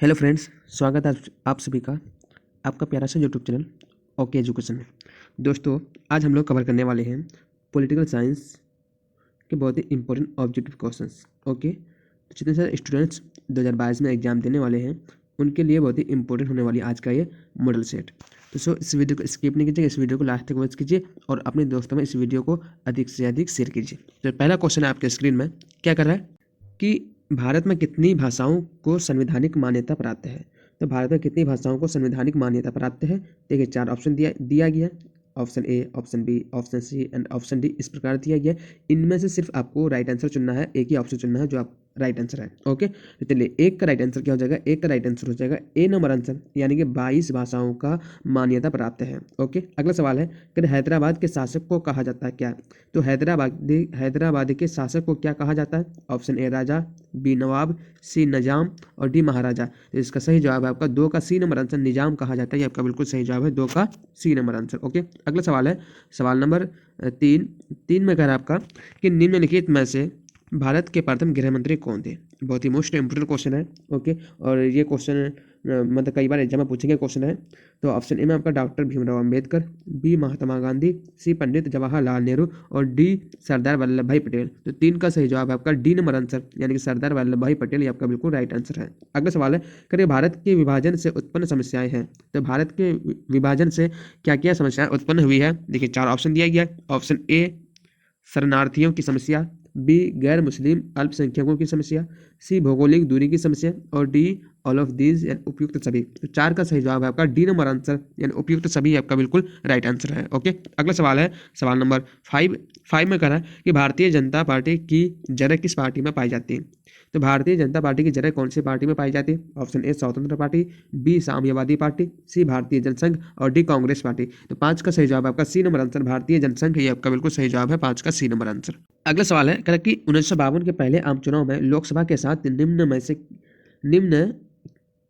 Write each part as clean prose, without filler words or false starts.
Hello friends, स्वागत है आप सभी का आपका प्यारा सा यूट्यूब चैनल ओके एजुकेशन में। दोस्तों, आज हम लोग कवर करने वाले हैं पॉलिटिकल साइंस के बहुत ही इंपॉर्टेंट ऑब्जेक्टिव क्वेश्चंस। ओके, तो जितने सारे स्टूडेंट्स 2022 में एग्जाम देने वाले हैं उनके लिए बहुत ही इंपॉर्टेंट होने वाली आज का ये मॉडल सेट। तो इस वीडियो को स्किप नहीं कीजिए, इस वीडियो को लास्ट तक वॉच कीजिए और अपने दोस्तों में इस वीडियो को अधिक से अधिक शेयर कीजिए। तो पहला क्वेश्चन है आपके स्क्रीन में, क्या कर रहा है कि भारत में कितनी भाषाओं को संवैधानिक मान्यता प्राप्त है। तो भारत में कितनी भाषाओं को संवैधानिक मान्यता प्राप्त है। देखिए, 4 ऑप्शन दिया गया, option a, option b, option c and option d इस प्रकार दिया गया। इनमें से सिर्फ आपको राइट आंसर चुनना है, एक ही ऑप्शन चुनना है जो आप राइट आंसर है। ओके, तो चलिए, एक का राइट आंसर क्या हो जाएगा, एक का राइट आंसर हो जाएगा ए नंबर आंसर, यानी कि 22 भाषाओं का मान्यता प्राप्त है। ओके, अगला सवाल है कि हैदराबाद के शासक को कहा जाता है क्या। तो हैदराबाद के शासक को क्या कहा जाता है। ऑप्शन ए राजा, बी नवाब, सी निजाम और डी महाराजा। तो इसका सही जवाब है आपका 2 का सी नंबर आंसर, निजाम कहा जाता है। ये आपका बिल्कुल सही जवाब है, 2 का सी नंबर आंसर। ओके, अगला सवाल है सवाल नंबर 3 में कह रहा है आपका कि निम्नलिखित में से भारत के प्रथम गृह मंत्री कौन थे। बहुत ही मोस्ट इंपोर्टेंट क्वेश्चन है। ओके, और ये क्वेश्चन मतलब कई बार एग्जाम में पूछेंगे क्वेश्चन है। तो ऑप्शन ए में आपका डॉक्टर भीमराव अंबेडकर, बी महात्मा गांधी, सी पंडित जवाहरलाल नेहरू और डी सरदार वल्लभ भाई पटेल। तो 3 का सही जवाब है आपका डी नंबर आंसर, यानी कि सरदार वल्लभ भाई पटेल। ये आपका बिल्कुल राइट आंसर है। अगला सवाल है करिए भारत के विभाजन से उत्पन्न समस्याएं हैं। तो भारत के विभाजन से क्या क्या समस्याएं उत्पन्न हुई है। देखिए, 4 ऑप्शन दिया गया। ऑप्शन ए शरणार्थियों की समस्या, बी गैर मुस्लिम अल्पसंख्यकों की समस्या, सी भौगोलिक दूरी की समस्या और डी ऑल ऑफ दीज यानी उपयुक्त सभी। तो 4 का सही जवाब है आपका डी नंबर आंसर, यानी उपयुक्त सभी आपका बिल्कुल राइट आंसर है। ओके, अगला सवाल है सवाल नंबर 5 में कह रहा है कि भारतीय जनता पार्टी की जड़ किस पार्टी में पाई जाती है। तो भारतीय जनता पार्टी की जड़ कौन सी पार्टी में पाई जाती है। ऑप्शन ए स्वतंत्र पार्टी, बी साम्यवादी पार्टी, सी भारतीय जनसंघ और डी कांग्रेस पार्टी। तो 5 का सही जवाब आपका सी नंबर आंसर, भारतीय जनसंघ। ये आपका बिल्कुल सही जवाब है, 5 का सी नंबर आंसर। अगला सवाल है कह कि 1952 के पहले आम चुनाव में लोकसभा के साथ निम्न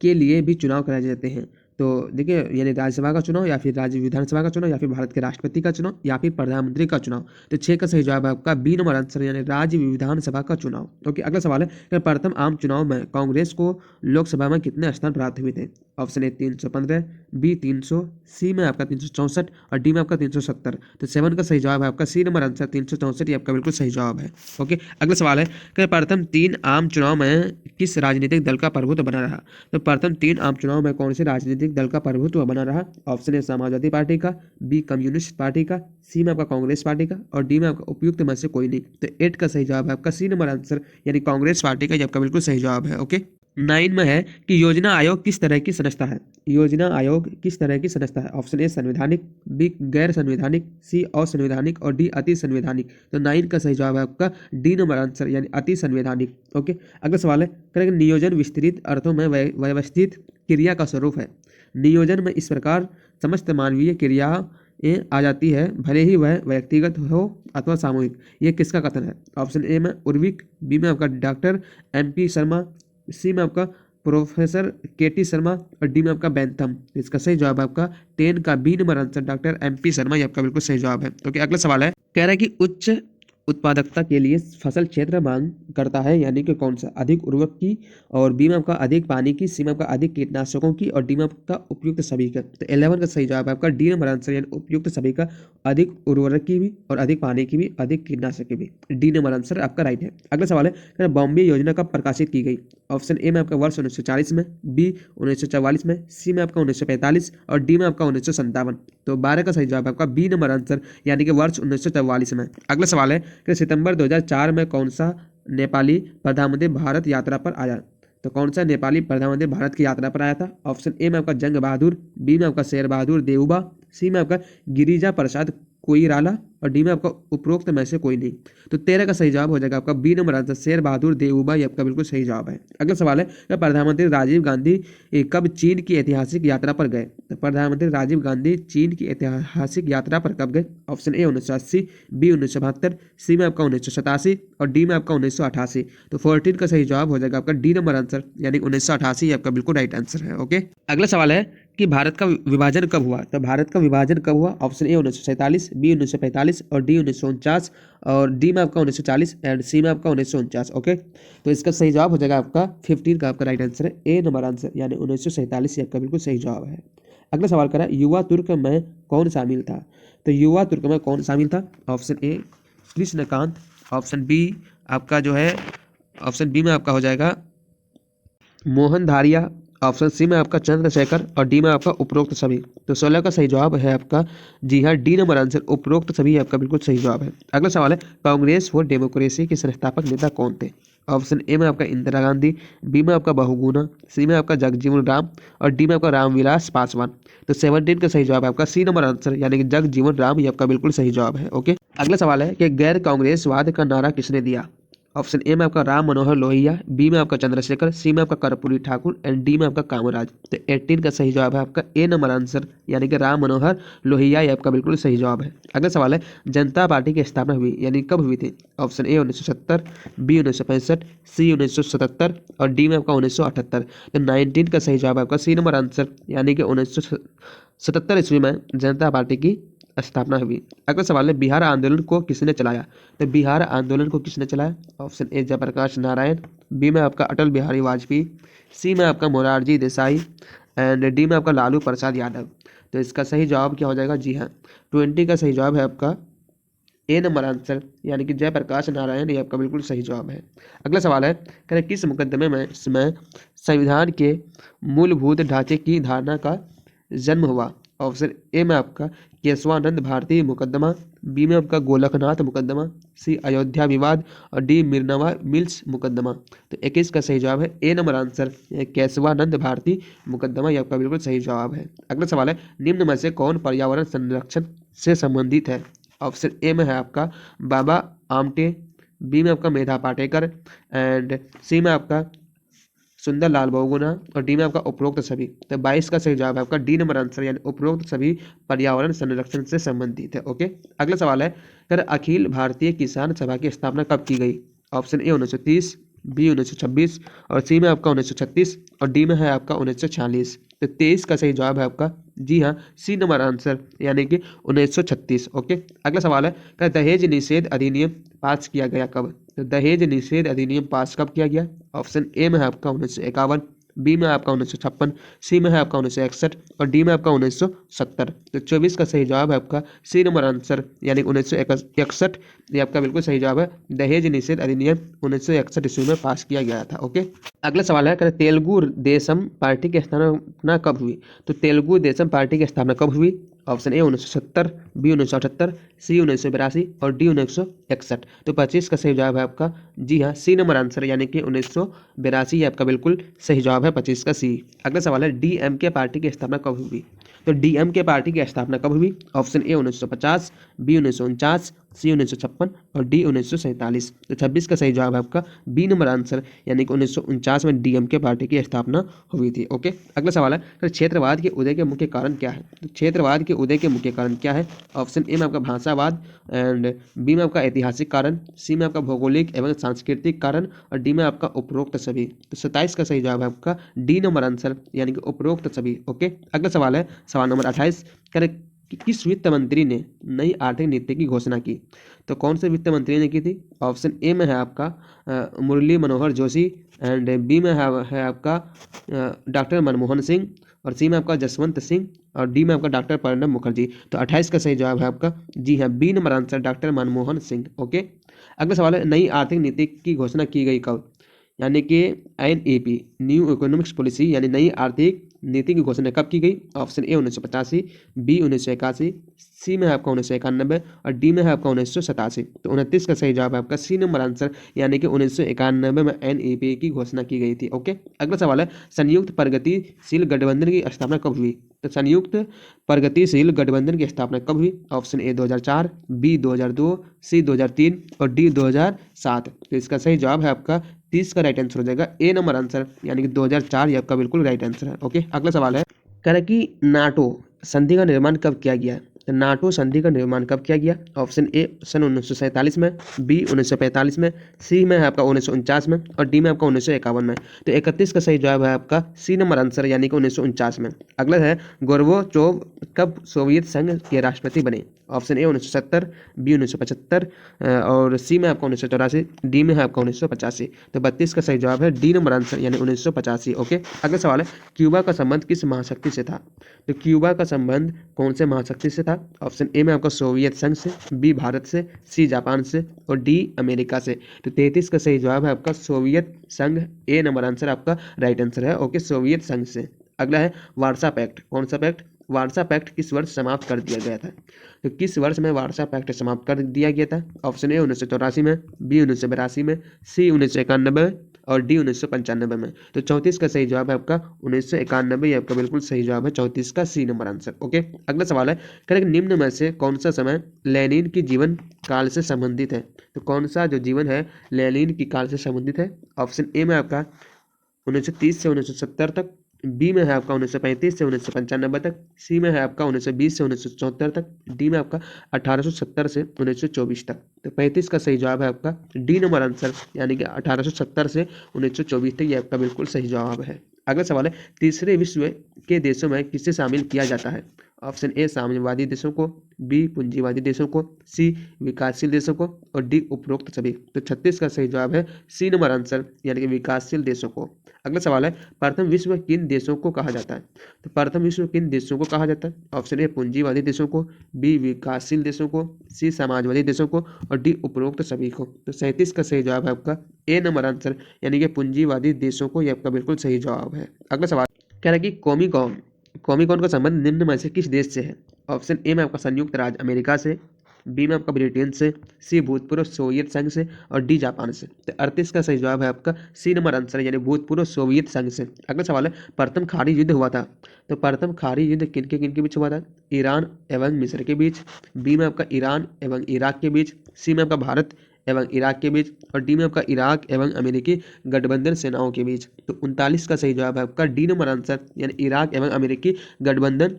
के लिए भी चुनाव कराए जाते हैं। तो देखिए, यानी राज्यसभा का चुनाव या फिर राज्य विधानसभा का चुनाव या फिर भारत के राष्ट्रपति का चुनाव या फिर प्रधानमंत्री का चुनाव। तो 6 का सही जवाब है आपका बी नंबर आंसर, यानी राज्य विधानसभा का चुनाव। ओके, अगला सवाल है कि प्रथम आम चुनाव में कांग्रेस को लोकसभा में कितने स्थान प्राप्त हुए थे। ऑप्शन ए 315, बी 300, सी में आपका 364 और डी में आपका 370। तो 7 का सही जवाब है आपका सी नंबर आंसर, 364। ये आपका बिल्कुल सही जवाब है। ओके, अगला सवाल है कि प्रथम 3 आम चुनाव में किस राजनीतिक दल का प्रभुत्व बना रहा। तो प्रथम 3 आम चुनाव में कौन से राजनीतिक दल का प्रभुत्व बना रहा। ऑप्शन ए समाजवादी पार्टी का, बी कम्युनिस्ट पार्टी का, सी में आपका कांग्रेस पार्टी का और डी में आपका उपयुक्त में से कोई नहीं। तो 8 का सही जवाब है आपका सी नंबर आंसर, यानी कांग्रेस पार्टी का। ये आपका बिल्कुल सही जवाब है। ओके, 9 में है कि योजना आयोग किस तरह की संस्था है। योजना आयोग किस तरह की संस्था है। ऑप्शन ए संवैधानिक, बी गैर संवैधानिक, सी असंवैधानिक और डी अति संवैधानिक। तो 9 का सही जवाब है आपका डी नंबर आंसर, यानी अति संवैधानिक। ओके, अगला सवाल है करेंगे नियोजन विस्तृत अर्थों में व्यवस्थित क्रिया का स्वरूप है। नियोजन में इस प्रकार समस्त मानवीय क्रिया आ जाती है, भले ही वह व्यक्तिगत हो अथवा सामूहिक। ये किसका कथन है। ऑप्शन ए में उर्विक, बी में आपका डॉक्टर MP शर्मा, सी में आपका प्रोफेसर KT शर्मा और डी में आपका बेंथम। इसका सही जवाब है आपका 10 का b number answer, doctor MP Sharma. ये आपका बिल्कुल सही जवाब है। ओके, अगला सवाल है कह रहा है कि उच्च उत्पादकता के लिए फसल क्षेत्र मांग करता है, यानी कि कौन सा। अधिक उर्वरक की और बी में आपका अधिक पानी की, सी में आपका अधिक कीटनाशकों की और डी में आपका उपयुक्त सभी का। तो 11 का सही जवाब है आपका डी नंबर आंसर, यानी उपयुक्त सभी का। अधिक उर्वरक की भी और अधिक पानी की भी, अधिक कीटनाशक की भी। डी नंबर आंसर आपका राइट है। अगला सवाल है बॉम्बे योजना कब प्रकाशित की गई। ऑप्शन ए में आपका वर्ष 1940 में, बी 1944 में, सी में आपका 1945 और डी में आपका 1957। तो 12 का सही जवाब है आपका बी नंबर आंसर, यानी कि वर्ष 1944 में। अगला सवाल है कि सितंबर 2004 में कौन सा नेपाली प्रधानमंत्री भारत यात्रा पर आया। तो कौन सा नेपाली प्रधानमंत्री भारत की यात्रा पर आया था। ऑप्शन ए में आपका जंग बहादुर, बी में आपका शेर बहादुर देउबा, सी में आपका गिरिजा प्रसाद कोइराला और डी में आपका उपरोक्त में से कोई नहीं। तो 13 का सही जवाब हो जाएगा आपका B number answer, Sher Bahadur Deuba. ये आपका बिल्कुल सही जवाब है। अगला सवाल है कि प्रधानमंत्री राजीव गांधी कब चीन की ऐतिहासिक यात्रा पर गए। तो प्रधानमंत्री राजीव गांधी चीन की ऐतिहासिक यात्रा पर कब गए। ऑप्शन ए 1980, बी 1972, सी में आपका 1987 और डी में आपका 1988। तो 14 का सही जवाब हो जाएगा आपका डी नंबर आंसर, यानी 1988। आपका बिल्कुल राइट आंसर है। ओके, अगला सवाल है कि भारत का विभाजन कब हुआ? तो भारत का विभाजन कब हुआ? ऑप्शन ए 1947, बी 1945 और डी 1949 और डी में आपका 1940 एंड सी में आपका 1949। ओके, तो इसका सही जवाब हो जाएगा आपका 15 का आपका राइट आंसर है ए नंबर आंसर, यानी 1947 ही आपका बिल्कुल सही जवाब है। अगला सवाल करा, युवा तुर्क में कौन शामिल था? तो युवा तुर्क में कौन शामिल था? Option a Krishnakant, option b आपका जो है ऑप्शन बी में आपका हो जाएगा मोहन धारिया, ऑप्शन सी में आपका चंद्रशेखर और डी में आपका उपरोक्त सभी। तो 16 का सही जवाब है आपका जी हाँ डी नंबर आंसर उपरोक्त सभी आपका बिल्कुल सही जवाब है। अगला सवाल है, कांग्रेस फॉर डेमोक्रेसी के संस्थापक नेता कौन थे? ऑप्शन ए में आपका इंदिरा गांधी, बी में आपका बहुगुणा, सी में आपका जगजीवन राम और डी में आपका रामविलास पासवान। तो 17 का सही जवाब है आपका सी नंबर आंसर, यानी कि जगजीवन राम ये आपका बिल्कुल सही जवाब है। ओके, अगला सवाल है कि गैर कांग्रेसवाद का नारा किसने दिया? ऑप्शन ए में आपका राम मनोहर लोहिया, बी में आपका चंद्रशेखर, सी में आपका कर्पूरी ठाकुर एंड डी में आपका कामराज। तो 18 का सही जवाब है आपका ए नंबर आंसर, यानी कि राम मनोहर लोहिया ये आपका बिल्कुल सही जवाब है। अगला सवाल है, जनता पार्टी की स्थापना हुई यानी कब हुई थी? ऑप्शन ए 1970, बी 1965, सी 1977 और डी में आपका 1978। तो 19 का सही जवाब है आपका सी नंबर आंसर, यानी कि 1977 ईस्वी में जनता पार्टी की स्थापना हुई। अगला सवाल है, बिहार आंदोलन को किसने चलाया? तो बिहार आंदोलन को किसने चलाया? Option a Jayaprakash Narayan, b में आपका अटल बिहारी वाजपेयी, सी में आपका मोरारजी देसाई एंड डी में आपका लालू प्रसाद यादव। तो इसका सही जवाब क्या हो जाएगा? जी हाँ 20 का सही जवाब है आपका ए नंबर आंसर, यानी कि जयप्रकाश नारायण ये आपका बिल्कुल सही जवाब है। अगला सवाल है, करें किस मुकदमे में इसमें संविधान के मूलभूत ढांचे की धारणा का जन्म हुआ? ऑप्शन ए में आपका केशवानंद भारती मुकदमा, बी में आपका गोलकनाथ मुकदमा, सी अयोध्या विवाद और डी मिर्नवा मिल्स मुकदमा। तो 21 का सही जवाब है ए नंबर आंसर, केशवानंद भारती मुकदमा ये आपका बिल्कुल सही जवाब है। अगला सवाल है, निम्न में से कौन पर्यावरण संरक्षण से संबंधित है? ऑप्शन ए में है आपका बाबा आमटे, बी में आपका मेधा पाटेकर एंड सी में आपका सुंदरलाल बहुगुणा और डी में आपका उपरोक्त सभी। तो 22 का सही जवाब है आपका डी नंबर आंसर, यानी उपरोक्त सभी पर्यावरण संरक्षण से संबंधित है। ओके, अगला सवाल है, कर अखिल भारतीय किसान सभा की स्थापना कब की गई? ऑप्शन ए 1930, बी 1926 और सी में आपका 1936 और डी में है आपका 1946। तो 23 का सही जवाब है आपका जी हाँ सी नंबर आंसर, यानी कि 1936। ओके, अगला सवाल है, क्या दहेज निषेध अधिनियम पास किया गया कब? तो दहेज निषेध अधिनियम पास कब किया गया? ऑप्शन ए में है आपका 1951, बी में आपका 1956, सी में है आपका 1961 और डी में आपका 1970। तो 24 का सही जवाब है आपका सी नंबर आंसर, यानी 1961 ये आपका बिल्कुल सही जवाब है। दहेज निषेध अधिनियम 1961 ईस्वी में पास किया गया था। ओके, अगला सवाल है, तेलुगु देशम पार्टी की स्थापना कब हुई? तो तेलुगु देशम पार्टी की स्थापना कब हुई? ऑप्शन ए 1970, बी 1978, सी 1982 और डी 1961। तो 25 का सही जवाब है आपका जी हाँ सी नंबर आंसर, यानी कि 1982 ये आपका बिल्कुल सही जवाब है 25 का सी। अगला सवाल है, डीएमके पार्टी की स्थापना कब हुई? तो डीएमके पार्टी की स्थापना कब हुई? ऑप्शन ए 1950, बी 1949, सी 1956 और डी 1947। तो 26 का सही जवाब है आपका बी नंबर आंसर, यानी कि 1949 में डीएमके पार्टी की स्थापना हुई थी। ओके, अगला सवाल है, तो क्षेत्रवाद के उदय के मुख्य कारण क्या है? तो क्षेत्रवाद के उदय के मुख्य कारण क्या है? ऑप्शन ए में आपका भाषावाद एंड बी में आपका ऐतिहासिक कारण, सी में आपका भौगोलिक एवं सांस्कृतिक कारण और डी में आपका उपरोक्त सभी। तो 27 का सही जवाब है आपका डी नंबर आंसर, यानी कि उपरोक्त सभी। ओके, अगला सवाल है सवाल नंबर 28, किस वित्त मंत्री ने नई आर्थिक नीति की घोषणा की? तो कौन से वित्त मंत्री ने की थी? ऑप्शन ए में है आपका मुरली मनोहर जोशी एंड बी में है आपका डॉक्टर मनमोहन सिंह और सी में आपका जसवंत सिंह और डी में आपका डॉक्टर प्रणब मुखर्जी। तो 28 का सही जवाब है आपका जी हाँ b number answer doctor Manmohan Singh. Okay, अगला सवाल है, नई आर्थिक नीति की घोषणा की गई कब? यानी कि NEP न्यू इकोनॉमिक्स पॉलिसी यानी नई आर्थिक नीति की घोषणा कब की गई? ऑप्शन ए 1985, बी 1981, सी में है आपका 1991 और डी में है आपका 1987। तो 29 का सही जवाब है आपका सी नंबर आंसर, यानी कि 1991 में NEP की घोषणा की गई थी। ओके, अगला सवाल है, संयुक्त प्रगतिशील गठबंधन की स्थापना कब हुई? तो संयुक्त प्रगतिशील गठबंधन की स्थापना कब हुई? ऑप्शन ए 2004, बी 2002, सी 2003 और डी 2007। तो इसका सही जवाब है आपका 30 का राइट आंसर हो जाएगा ए नंबर आंसर, यानी कि 2004 ये आपका बिल्कुल राइट आंसर है। ओके, अगला सवाल है, कह रहा है कि नाटो संधि का निर्माण कब किया गया? तो नाटो संधि का निर्माण कब किया गया? ऑप्शन ए सन 1947 में, बी 1945 में, सी में है आपका 1949 में और डी में आपका 1951 में। तो 31 का सही जवाब है आपका सी नंबर आंसर यानी कि 1949 में। अगला है गोर्बाचोव कब सोवियत संघ के राष्ट्रपति बने? ऑप्शन ए 1970, बी 1975 और सी में आपका 1984, डी में है आपका 1985। तो 32 का सही जवाब है डी नंबर आंसर यानी 1985। ओके, अगला सवाल है क्यूबा का संबंध किस महाशक्ति से था? तो क्यूबा का संबंध कौन से महाशक्ति से था? ऑप्शन ए में आपका सोवियत संघ से, बी भारत से, सी जापान से और डी अमेरिका से। तो 33 का सही जवाब है आपका सोवियत संघ, ए नंबर आंसर आपका राइट आंसर है। ओके, सोवियत संघ से। अगला है वार्सा पैक्ट। कौन सा पैक्ट? वार्सा पैक्ट किस वर्ष समाप्त कर दिया गया था? तो किस वर्ष में वार्सा पैक्ट समाप्त कर दिया गया था? ऑप्शन ए 1984 में, बी 1982 में, सी 1991 और डी 1995 में। तो 34 का सही जवाब है आपका 1991, ये आपका बिल्कुल सही जवाब है 34 का सी नंबर आंसर। ओके, अगला सवाल है करेक्ट निम्न में से कौन सा समय लेनिन की जीवन काल से संबंधित है? तो कौन सा जो जीवन है लेनिन की काल से संबंधित है? ऑप्शन ए में आपका 1930 से 1970 तक, बी में है आपका 1935 से 1995 तक, सी में है आपका 1920 से 1974 तक, डी में आपका 1870 से 1924 तक। तो 35 का सही जवाब है आपका डी नंबर आंसर यानी कि 1870 से 1924 तक, ये आपका बिल्कुल सही जवाब है। अगला सवाल है तीसरे विश्व के देशों में किसे शामिल किया जाता है? ऑप्शन ए साम्यवादी देशों को, बी पूंजीवादी देशों को, सी विकासशील देशों को और डी उपरोक्त सभी। तो 36 का सही जवाब है सी नंबर आंसर यानी कि विकासशील देशों को। अगला सवाल है प्रथम विश्व किन देशों को कहा जाता है? तो प्रथम विश्व किन देशों को कहा जाता है? ऑप्शन ए पूंजीवादी देशों को, बी विकासशील देशों को, सी समाजवादी देशों को और डी उपरोक्त सभी को। तो 37 का सही जवाब है आपका ए नंबर आंसर यानी कि पूंजीवादी देशों को, ये आपका बिल्कुल सही जवाब है। अगला सवाल कह रहा है कि कॉमिकॉन का संबंध निम्न में से किस देश से है? ऑप्शन ए में आपका संयुक्त राज्य अमेरिका से, बी में आपका ब्रिटेन से, सी भूतपूर्व सोवियत संघ से और डी जापान से। तो 38 का सही जवाब है आपका सी नंबर आंसर यानी भूतपूर्व सोवियत संघ से। अगला सवाल है प्रथम खाड़ी युद्ध हुआ था। तो प्रथम खाड़ी युद्ध किन के बीच हुआ था? ईरान एवं मिस्र के बीच, बी में आपका ईरान एवं इराक के बीच, सी में आपका भारत एवं इराक के बीच और डी में आपका इराक एवं अमेरिकी गठबंधन सेनाओं के बीच। तो 39 का सही जवाब है आपका डी नंबर आंसर यानी इराक एवं अमेरिकी गठबंधन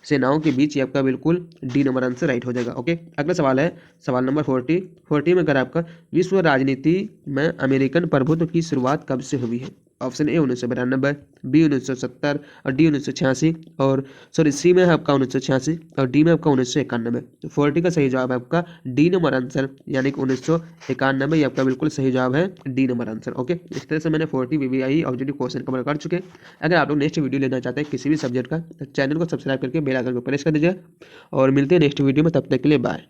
सेनाओं के बीच, ये आपका बिल्कुल डी नंबर आंसर राइट हो जाएगा। ओके, अगला सवाल है सवाल नंबर 40 में अगर आपका विश्व राजनीति में अमेरिकन प्रभुत्व की शुरुआत कब से हुई है? ऑप्शन ए 1992, बी 1970 और डी 1986 और सॉरी सी में है आपका 1986 और डी में आपका 1991। तो 40 का सही जवाब है आपका डी नंबर आंसर यानी कि 1991, ये आपका बिल्कुल सही जवाब है डी नंबर आंसर। ओके, इस तरह से मैंने 40 VVI ऑब्जेक्टिव क्वेश्चन कवर कर चुके हैं। अगर आप लोग नेक्स्ट वीडियो लेना चाहते हैं किसी भी सब्जेक्ट का तो चैनल को सब्सक्राइब करके बेल आइकन को प्रेस कर दीजिए और मिलते हैं नेक्स्ट वीडियो में। तब तक के लिए बाय।